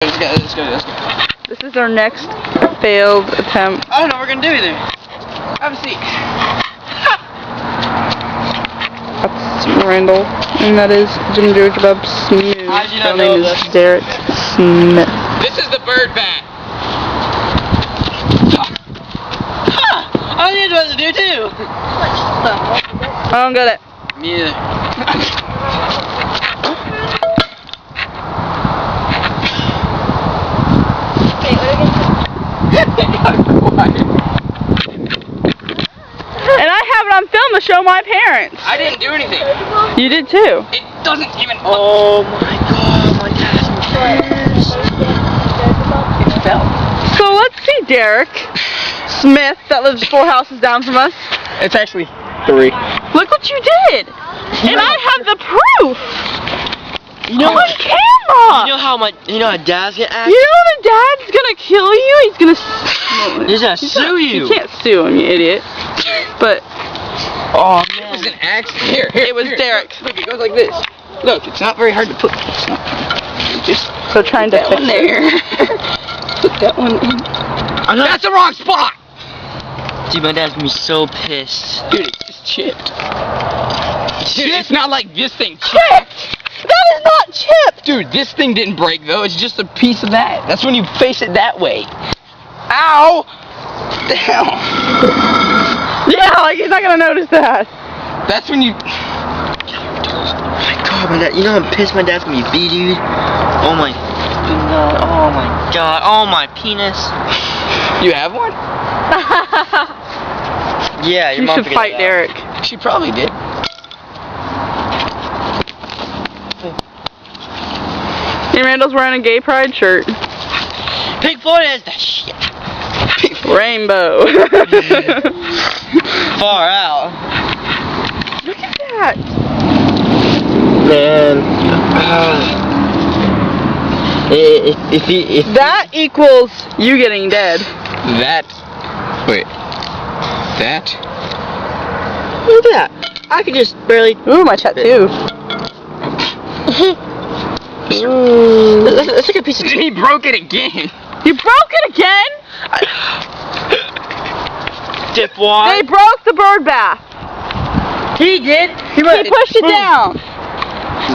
Let's go. This is our next failed attempt. I don't know what we're gonna do either. Have a seat. That's Randall, and that is Jim George Bob Smooth. How did you not My know name is this? Derrick Smith. This is the bird bat. I didn't know what to do too. I don't get it. Me either. And I have it on film to show my parents. I didn't do anything. You did too. It doesn't even. Oh my god, my dad's pissed. It fell. So let's see Derrick Smith that lives 4 houses down from us. It's actually 3. Look what you did. And I have the proof. You know on camera. You know how dad's gonna act? You know the dad's gonna kill you? He's gonna sue you. You can't sue him, you idiot. But Oh It was man. an accident. Here. it was Derrick. Look, it goes like this. Look, it's not very hard to put. It's not. Just So trying to that fix one it. there. Put that one in. That's the wrong spot. Dude, my dad's gonna be so pissed. Dude, it's just chipped. Dude, it's not like this thing chipped. That is not chipped. Dude, this thing didn't break though. It's just a piece of that. That's when you face it that way. Ow! What the hell? Yeah, like he's not gonna notice that. That's when you. Oh my god, my dad. You know how pissed my dad's gonna be, dude? Oh my god. Oh my god. Oh my penis. You have one? Yeah, your You mom should figured fight that out. Derrick. She probably did. Hey, Randall's wearing a gay pride shirt. Pink Floyd has that shit. Rainbow. Far out. Look at that. Man. If That equals you getting dead. That. Wait. That? look at that. I could just barely. Ooh, my tattoo. That's like a piece of. He broke it again. You broke it again? Dipwad. They broke the bird bath. He did. He pushed it down.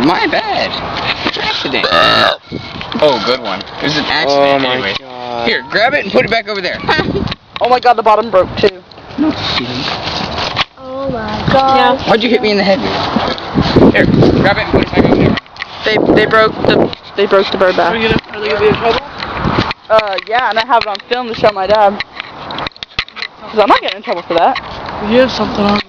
My bad. Accident. Oh, good one. It was an accident. Oh my anyway. god. Here, grab it and put it back over there. Oh my god, the bottom broke too. No. Oh my god. Why'd you hit me in the head? Here, grab it and put it back over there. They broke the bird bath. Are they gonna be in trouble? Yeah, and I have it on film to show my dad. Cause I'm not getting in trouble for that. You have something on.